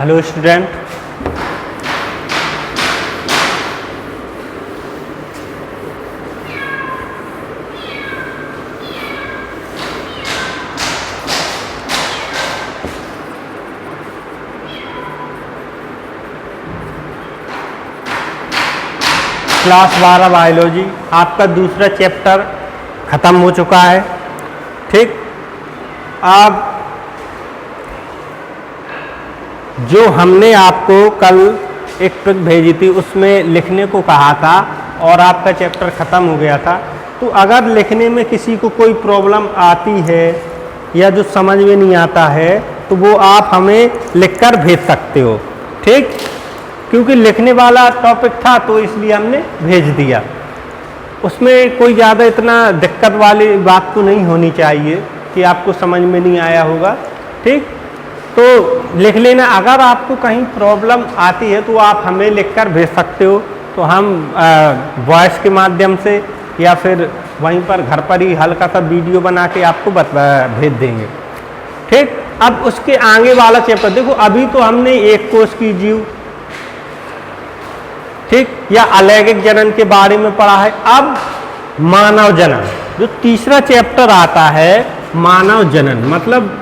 Hello student, class 12 biology आपका दूसरा chapter ख़त्म हो चुका है। ठीक, अब जो हमने आपको कल एक ट्रिक भेजी थी उसमें लिखने को कहा था और आपका चैप्टर ख़त्म हो गया था। तो अगर लिखने में किसी को कोई प्रॉब्लम आती है या जो समझ में नहीं आता है तो वो आप हमें लिखकर भेज सकते हो। ठीक, क्योंकि लिखने वाला टॉपिक था तो इसलिए हमने भेज दिया। उसमें कोई ज़्यादा इतना दिक्कत वाली बात तो नहीं होनी चाहिए कि आपको समझ में नहीं आया होगा। ठीक, तो लिख लेना। अगर आपको कहीं प्रॉब्लम आती है तो आप हमें लिखकर भेज सकते हो, तो हम वॉइस के माध्यम से या फिर वहीं पर घर पर ही हल्का सा वीडियो बना के आपको भेज देंगे। ठीक, अब उसके आगे वाला चैप्टर देखो। अभी तो हमने एक कोष की जीव, ठीक, या अलैंगिक जनन के बारे में पढ़ा है। अब मानव जनन, जो तीसरा चैप्टर आता है, मानव जनन मतलब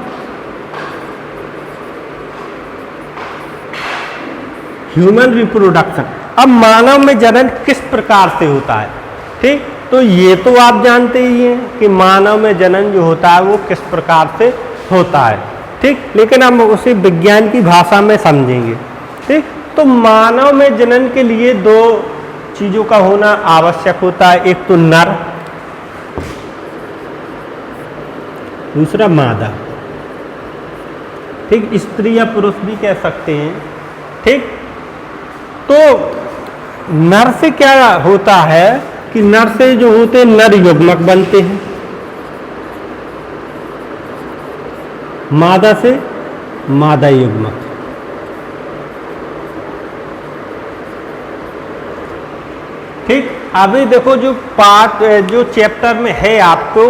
ह्यूमन रिप्रोडक्शन। अब मानव में जनन किस प्रकार से होता है? ठीक, तो ये तो आप जानते ही हैं कि मानव में जनन जो होता है वो किस प्रकार से होता है। ठीक, लेकिन हम उसे विज्ञान की भाषा में समझेंगे। ठीक, तो मानव में जनन के लिए दो चीज़ों का होना आवश्यक होता है, एक तो नर, दूसरा मादा। ठीक, स्त्री या पुरुष भी कह सकते हैं। ठीक, तो नर से क्या होता है कि नर से जो होते हैं नर युग्मक बनते हैं, मादा से मादा युग्मक। ठीक, अभी देखो जो पार्ट जो चैप्टर में है आपको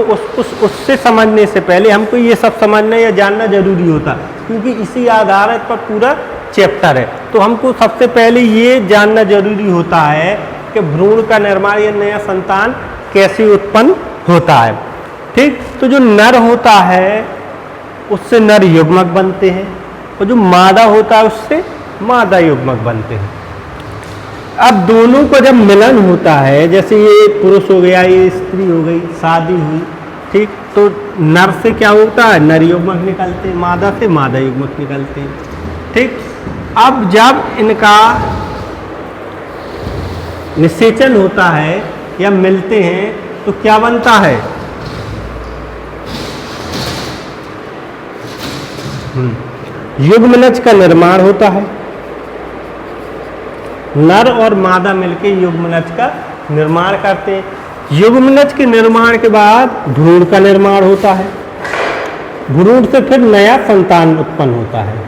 उससे समझने से पहले हमको ये सब समझना या जानना जरूरी होता, क्योंकि इसी आधार पर पूरा चैप्टर है। तो हमको सबसे पहले ये जानना जरूरी होता है कि भ्रूण का निर्माण या नया संतान कैसे उत्पन्न होता है। ठीक, तो जो नर होता है उससे नर युग्मक बनते हैं और जो मादा होता है उससे मादा युग्मक बनते हैं। अब दोनों को जब मिलन होता है, जैसे ये पुरुष हो गया, ये स्त्री हो गई, शादी हुई, ठीक, तो नर से क्या होता है? नर युग्मक निकलते हैं, मादा से मादा युग्मक निकलते हैं। ठीक, अब जब इनका निषेचन होता है या मिलते हैं तो क्या बनता है? युग्मनज का निर्माण होता है। नर और मादा मिलकर युग्मनज का निर्माण करते हैं। युग्मनज के निर्माण के बाद भ्रूण का निर्माण होता है। भ्रूण से फिर नया संतान उत्पन्न होता है।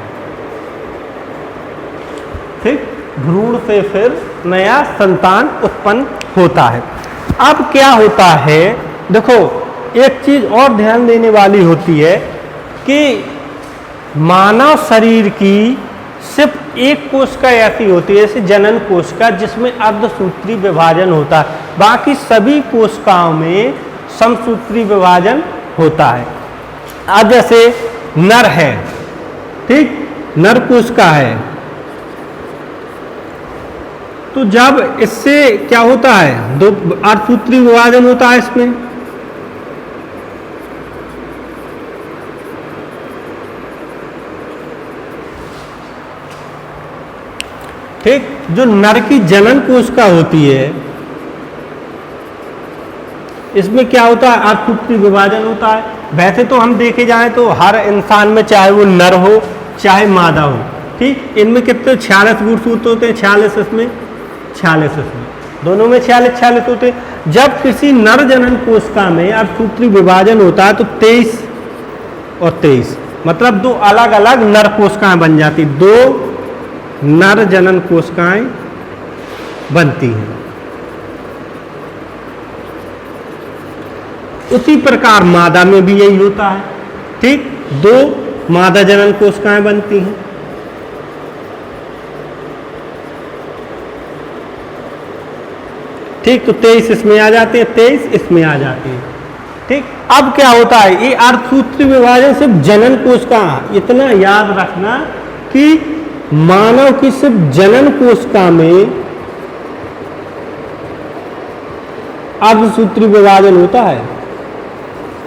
ठीक, भ्रूण से फिर नया संतान उत्पन्न होता है। अब क्या होता है, देखो एक चीज और ध्यान देने वाली होती है कि मानव शरीर की सिर्फ एक कोशिका ऐसी होती है, जैसे जनन कोशिका, जिसमें अर्धसूत्री विभाजन होता है। बाकी सभी कोशिकाओं में समसूत्री विभाजन होता है। अब जैसे नर है, ठीक, नर कोशिका है, तो जब इससे क्या होता है? दो अर्धसूत्री विभाजन होता है इसमें। ठीक, जो नर की जनन कोशिका होती है इसमें क्या होता है? अर्धसूत्री विभाजन होता है। वैसे तो हम देखे जाएं तो हर इंसान में, चाहे वो नर हो चाहे मादा हो, ठीक, इनमें कितने 46 गुणसूत्र होते हैं। 46 इसमें, 46 इसमें, दोनों में 46 होते हैं। जब किसी नर जनन कोशिका में अर्धसूत्री विभाजन होता है तो 23 और 23 मतलब दो अलग अलग नर कोशिकाएं बन जाती, दो नर जनन कोशिकाएं बनती हैं। उसी प्रकार मादा में भी यही होता है। ठीक, दो मादा जनन कोशिकाएं बनती हैं। ठीक, तो 23 इसमें आ जाते हैं, 23 इसमें आ जाते हैं। ठीक, अब क्या होता है, ये अर्धसूत्री विभाजन सिर्फ जनन कोशिका, इतना याद रखना कि मानव की सिर्फ जनन कोशिका में अर्धसूत्री विभाजन होता है,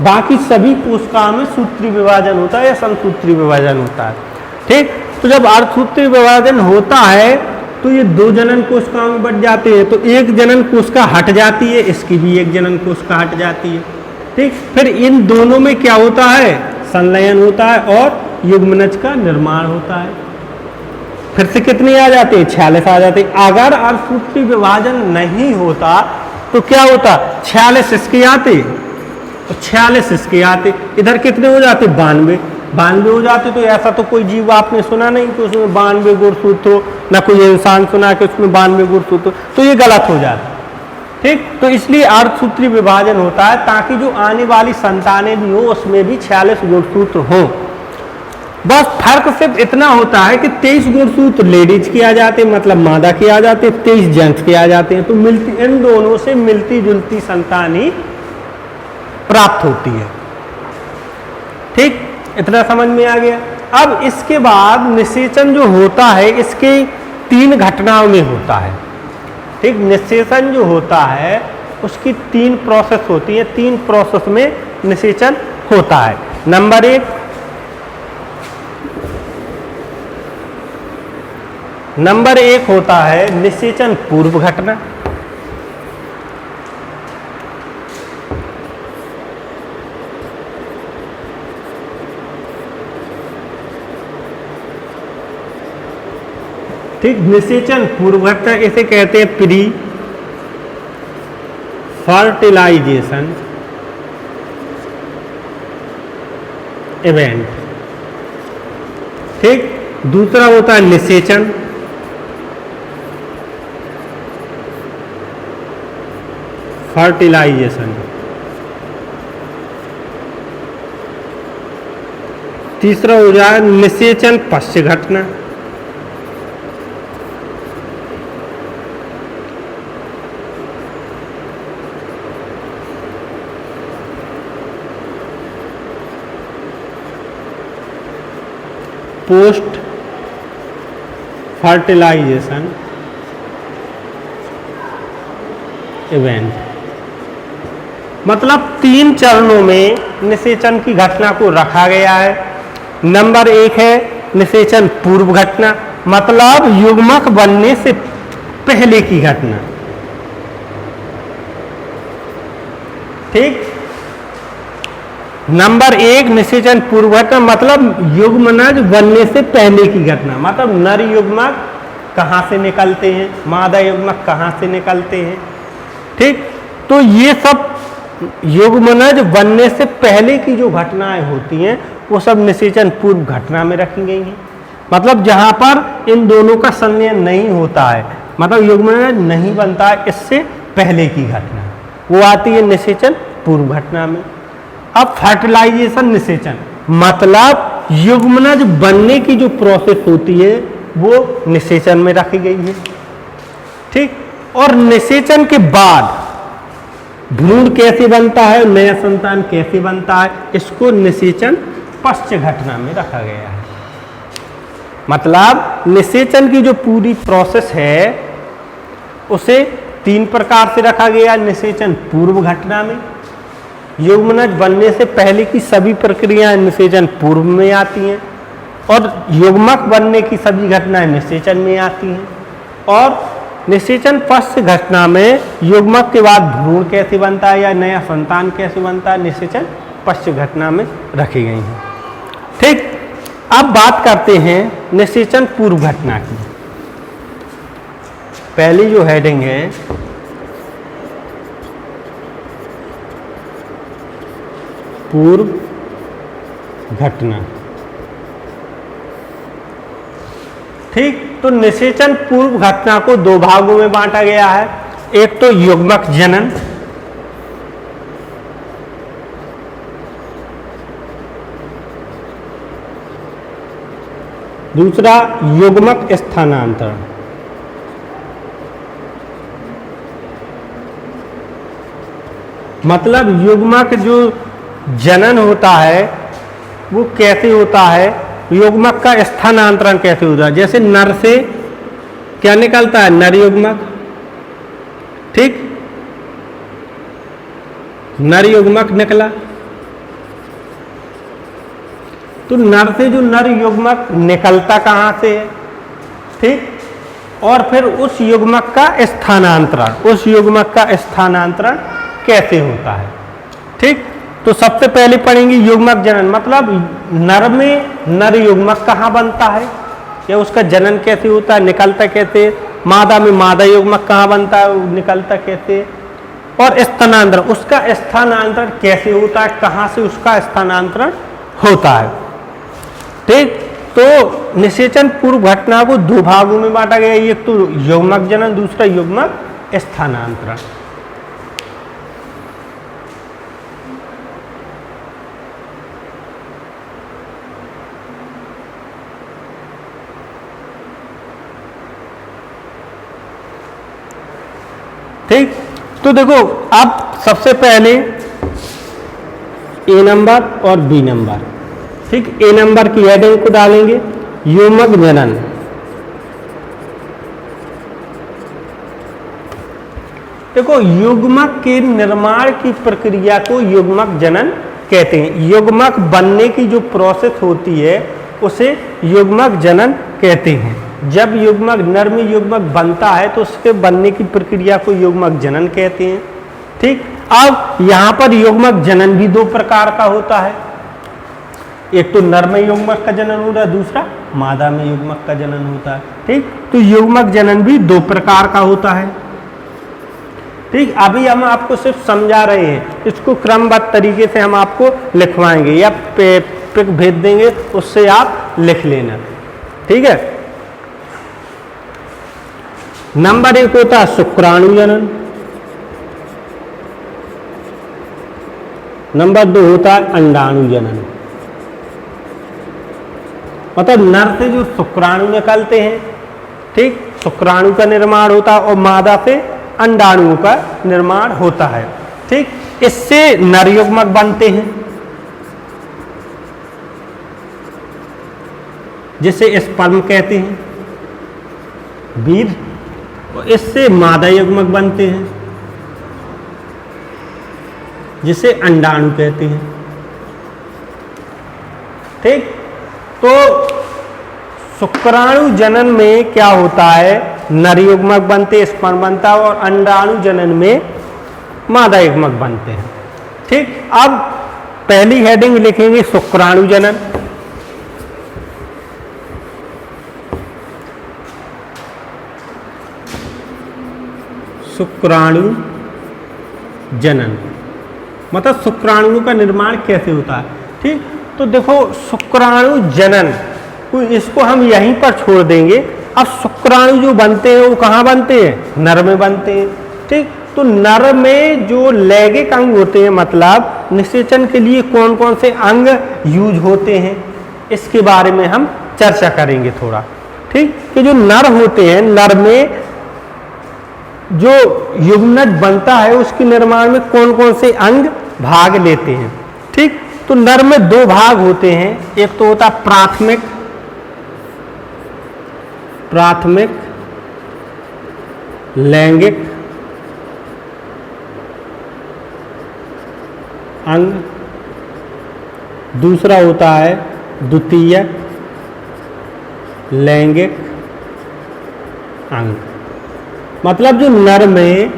बाकी सभी कोशिकाओं में सूत्री विभाजन होता है या समसूत्री विभाजन होता है। ठीक, तो जब अर्धसूत्री विभाजन होता है तो ये दो जनन कोशिकाओं में बट जाते हैं, तो एक जनन कोशिका हट जाती है, इसकी भी एक जनन कोशिका हट जाती है। ठीक, फिर इन दोनों में क्या होता है, संलयन होता है और युग्मनज का निर्माण होता है। फिर से कितने आ जाते हैं, 46 आ जाते हैं। अगर अर्धसूत्री विभाजन नहीं होता तो क्या होता, 46 इसके आते और 46 इसके आते, इधर कितने हो जाते, 92 हो जाते। तो ऐसा तो कोई जीव आपने सुना नहीं कि उसमें 92 गुणसूत्र हो, ना कोई इंसान सुना कि उसमें 92 गुणसूत्र हो, तो ये गलत हो जाता। ठीक, तो इसलिए अर्धसूत्री विभाजन होता है ताकि जो आने वाली संतानें भी हो उसमें भी 46 गुणसूत्र हों। बस फर्क सिर्फ इतना होता है कि 23 गुणसूत्र लेडीज के आ जाते हैं, मतलब मादा के आ जाते हैं, 23 जेंट्स के आ जाते हैं। तो मिलती, इन दोनों से मिलती जुलती संतान ही प्राप्त होती है। ठीक, इतना समझ में आ गया। अब इसके बाद निषेचन जो होता है इसके 3 घटनाओं में होता है। ठीक, निषेचन जो होता है उसकी 3 प्रोसेस होती है, 3 प्रोसेस में निषेचन होता है। नंबर 1 होता है निषेचन पूर्व घटना। ठीक, निषेचन पूर्व घटना इसे कहते हैं प्री फर्टिलाइजेशन इवेंट। ठीक, दूसरा होता है निषेचन फर्टिलाइजेशन। तीसरा हो जाए निषेचन पश्च घटना। Post fertilization event. मतलब 3 चरणों में निषेचन की घटना को रखा गया है। नंबर 1 है निषेचन पूर्व घटना, मतलब युग्मक बनने से पहले की घटना। ठीक, नंबर 1 निषेचन पूर्व घटना मतलब युग्मनज बनने से पहले की घटना, मतलब नर युग्मक कहाँ से निकलते हैं, मादा युग्मक कहाँ से निकलते हैं। ठीक, तो ये सब युग्मनज बनने से पहले की जो घटनाएं होती हैं वो सब निषेचन पूर्व घटना में रखी गई हैं। मतलब जहाँ पर इन दोनों का संलयन नहीं होता है, मतलब युग्मनज नहीं बनता है, इससे पहले की घटना वो आती है निषेचन पूर्व घटना में। अब फर्टिलाइजेशन निषेचन मतलब युग्मनज बनने की जो प्रोसेस होती है वो निषेचन में रखी गई है। ठीक, और निषेचन के बाद भ्रूण कैसे बनता है, नया संतान कैसे बनता है, इसको निषेचन पश्च घटना में रखा गया है। मतलब निषेचन की जो पूरी प्रोसेस है उसे 3 प्रकार से रखा गया। निषेचन पूर्व घटना में युग्मनज बनने से पहले की सभी प्रक्रियाएं निषेचन पूर्व में आती हैं, और युग्मक बनने की सभी घटनाएं निषेचन में आती हैं। और निषेचन पश्च घटना में युग्मक के बाद भ्रूण कैसे बनता है या नया संतान कैसे बनता है, निषेचन पश्च घटना में रखी गई हैं। ठीक, अब बात करते हैं निषेचन पूर्व घटना की। पहली जो हेडिंग है पूर्व घटना। ठीक, तो निषेचन पूर्व घटना को 2 भागों में बांटा गया है। एक तो युग्मक जनन, दूसरा युग्मक स्थानांतरण। मतलब युग्मक जो जनन होता है वो कैसे होता है, युग्मक का स्थानांतरण कैसे होता है। जैसे नर से क्या निकलता है, नर युग्मक, ठीक, नर युग्मक निकला, तो नर से जो नर युग्मक निकलता कहां से है, ठीक, और फिर उस युग्मक का स्थानांतरण, उस युग्मक का स्थानांतरण कैसे होता है, ठीक। तो सबसे पहले पढ़ेंगे युग्मक जनन, मतलब नर में नर युग्मक कहाँ बनता है या उसका जनन कैसे होता है, निकलता कैसे, मादा में मादा युग्मक कहाँ बनता है, निकलता कैसे, और स्थानांतरण, उसका स्थानांतरण कैसे होता है, कहाँ से उसका स्थानांतरण होता है, ठीक। तो निषेचन पूर्व घटना को दो भागों में बांटा गया, एक तो युग्मक जनन, दूसरा युग्मक स्थानांतरण। ठीक, तो देखो अब सबसे पहले ए नंबर और बी नंबर, ठीक, ए नंबर की हेडिंग को डालेंगे युग्मक जनन। देखो युग्मक के निर्माण की प्रक्रिया को युग्मक जनन कहते हैं, युग्मक बनने की जो प्रोसेस होती है उसे युग्मक जनन कहते हैं। जब युग्मक नर में युग्मक बनता है तो उसके बनने की प्रक्रिया को युग्मक जनन कहते हैं, ठीक। अब यहां पर युग्मक जनन भी दो प्रकार का होता है, एक तो नर में युग्मक का जनन होता है, दूसरा मादा में युग्मक का जनन होता है, ठीक। तो युग्मक जनन भी दो प्रकार का होता है, ठीक। अभी हम आपको सिर्फ समझा रहे हैं, इसको क्रमबद्ध तरीके से हम आपको लिखवाएंगे या पिक भेज देंगे, उससे आप लिख लेना, ठीक है। नंबर एक होता है शुक्राणु जनन, नंबर दो होता है अंडाणु जनन। मतलब नर से जो शुक्राणु निकलते हैं, ठीक, शुक्राणु का निर्माण होता है और मादा से अंडाणुओं का निर्माण होता है, ठीक। इससे नर युग्मक बनते हैं जिसे स्पर्म कहते हैं, वीर, और इससे मादा युग्मक बनते हैं जिसे अंडाणु कहते हैं, ठीक। तो शुक्राणु जनन में क्या होता है, नर युग्मक बनते, स्पर्म बनता है, और अंडाणु जनन में मादा युग्मक बनते हैं, ठीक। अब पहली हेडिंग लिखेंगे शुक्राणु जनन। शुक्राणु जनन मतलब शुक्राणुओं का निर्माण कैसे होता है, ठीक। तो देखो शुक्राणु जनन इसको हम यहीं पर छोड़ देंगे। अब शुक्राणु जो बनते हैं वो कहाँ बनते हैं, नर में बनते हैं, ठीक। तो नर में जो लैंगिक अंग होते हैं, मतलब निषेचन के लिए कौन कौन से अंग यूज होते हैं, इसके बारे में हम चर्चा करेंगे थोड़ा, ठीक। कि जो नर होते हैं, नर में जो युग्मक बनता है उसके निर्माण में कौन कौन से अंग भाग लेते हैं, ठीक। तो नर में दो भाग होते हैं, एक तो होता प्राथमिक लैंगिक अंग, दूसरा होता है द्वितीयक लैंगिक अंग। मतलब जो नर में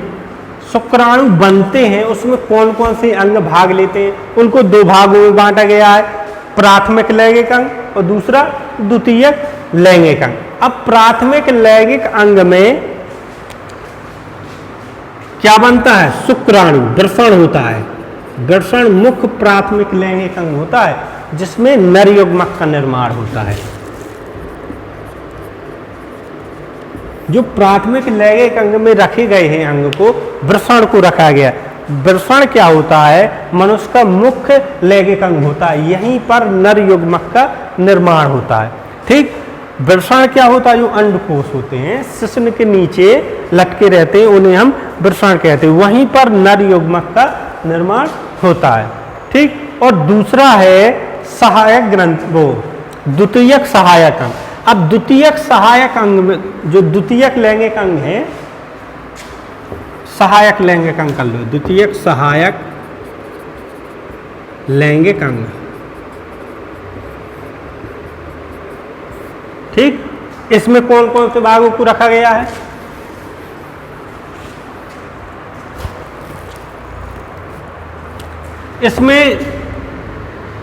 शुक्राणु बनते हैं उसमें कौन कौन से अंग भाग लेते हैं, उनको दो भागों में बांटा गया है, प्राथमिक लैंगिक अंग और दूसरा द्वितीयक लैंगिक अंग। अब प्राथमिक लैंगिक अंग में क्या बनता है, शुक्राणु, वृषण होता है, वृषण मुख्य प्राथमिक लैंगिक अंग होता है जिसमें नर युग्मक का निर्माण होता है। जो प्राथमिक लैंगिक अंग में रखे गए हैं अंग को वृषण को रखा गया। वृषण क्या होता है, मनुष्य का मुख्य लैंगिक अंग होता है, यहीं पर नर युग्मक का निर्माण होता है, ठीक। वृषण क्या होता है, जो अंडकोश होते हैं शिश्न के नीचे लटके रहते हैं उन्हें हम वृषण कहते हैं, वहीं पर नर युग्मक का निर्माण होता है। ठीक, और दूसरा है सहायक ग्रंथि, वो द्वितीयक सहायक अंग। अब द्वितीयक सहायक अंग में जो द्वितीयक लैंगिक अंग है, सहायक लैंगिक अंग कर लो, द्वितीयक सहायक लैंगिक अंग। ठीक, इसमें कौन कौन से भागों को रखा गया है? इसमें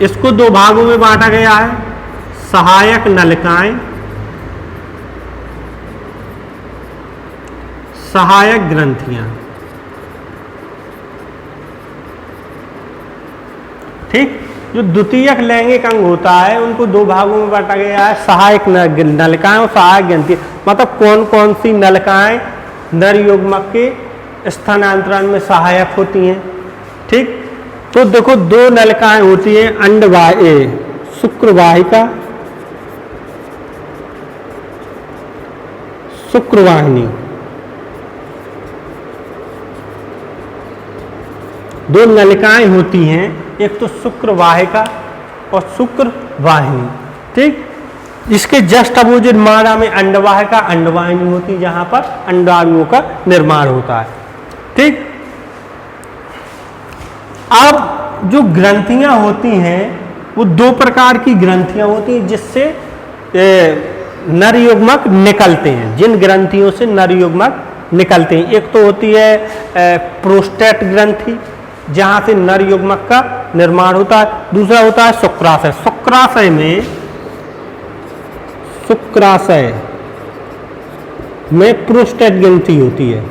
इसको दो भागों में बांटा गया है, सहायक नलिकाएं, सहायक ग्रंथियां। ठीक, जो द्वितीयक लैंगिक अंग होता है उनको दो भागों में बांटा गया है, सहायक नलिकाएं और सहायक ग्रंथि। मतलब कौन कौन सी नलिकाएं नर युग्मक के स्थानांतरण में सहायक होती हैं। ठीक, तो देखो दो नलिकाएं होती हैं, अंडवाही, शुक्रवाहिका, शुक्रवाहिनी। दो नलिकाएं होती हैं, एक तो शुक्रवाहिका और शुक्रवाहिनी। ठीक, इसके जस्ट अपोजिट मादा में अंडवाहिका, अंडवाहिनी होती है, जहां पर अंडाणुओं का निर्माण होता है। ठीक, अब जो ग्रंथियां होती हैं वो दो प्रकार की ग्रंथियां होती हैं जिससे नर युग्मक निकलते हैं। जिन ग्रंथियों से नर युग्मक निकलते हैं, एक तो होती है प्रोस्टेट ग्रंथि, जहां से नर युग्मक का निर्माण होता है। दूसरा होता है शुक्राशय। शुक्राशय में प्रोस्टेट ग्रंथि होती है।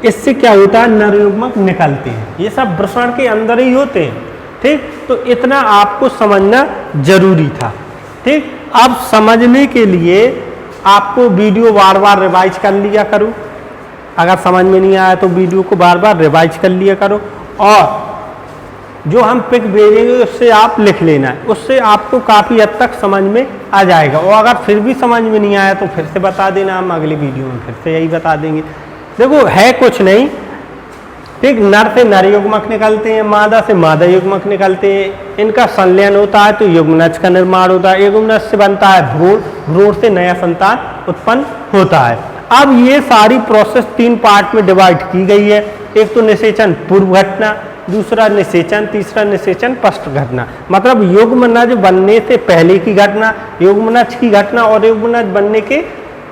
इससे क्या होता है, नर युग्मक निकलते हैं। ये सब वृषण के अंदर ही होते हैं। ठीक, तो इतना आपको समझना जरूरी था। ठीक, अब समझने के लिए आपको वीडियो बार बार रिवाइज कर लिया करो। अगर समझ में नहीं आया तो वीडियो को बार बार रिवाइज कर लिया करो, और जो हम पिक भेजेंगे उससे आप लिख लेना है, उससे आपको काफ़ी हद तक समझ में आ जाएगा। और अगर फिर भी समझ में नहीं आया तो फिर से बता देना, हम अगली वीडियो में फिर से यही बता देंगे। देखो है कुछ नहीं। ठीक, नर से नर युग्मक निकलते हैं, मादा से मादा युग्मक निकलते हैं। इनका संलयन होता है तो युग्मनज का निर्माण होता है। युग्मनज से बनता है भ्रूण, भ्रूण से नया संतान उत्पन्न होता है। अब ये सारी प्रोसेस तीन पार्ट में डिवाइड की गई है। एक तो निषेचन पूर्व घटना, दूसरा निषेचन, तीसरा निषेचन पश्च घटना। मतलब युग्मनज बनने से पहले की घटना, युग्मनज की घटना और युग्मनज बनने के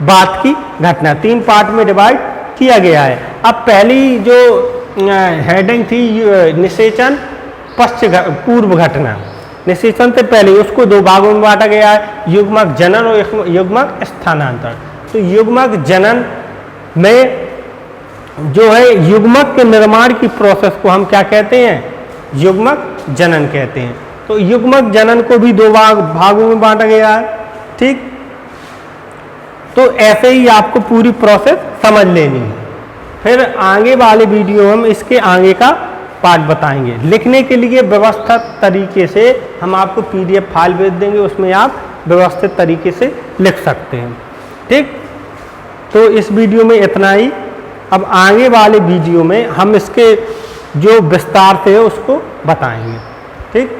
बाद की घटना। तीन पार्ट में डिवाइड किया गया है। अब पहली जो हेडिंग थी निषेचन पश्च पूर्व घटना, निषेचन से पहले उसको दो भागों में बांटा गया है, युग्मक जनन और युग्मक स्थानांतरण। तो युग्मक जनन में जो है युग्मक के निर्माण की प्रोसेस को हम क्या कहते हैं, युग्मक जनन कहते हैं। तो युग्मक जनन को भी दो भागों में बांटा गया है। ठीक, तो ऐसे ही आपको पूरी प्रोसेस समझ लेनी है। फिर आगे वाले वीडियो हम इसके आगे का पार्ट बताएंगे। लिखने के लिए व्यवस्थित तरीके से हम आपको PDF फाइल भेज देंगे, उसमें आप व्यवस्थित तरीके से लिख सकते हैं। ठीक, तो इस वीडियो में इतना ही। अब आगे वाले वीडियो में हम इसके जो विस्तार से है उसको बताएंगे। ठीक।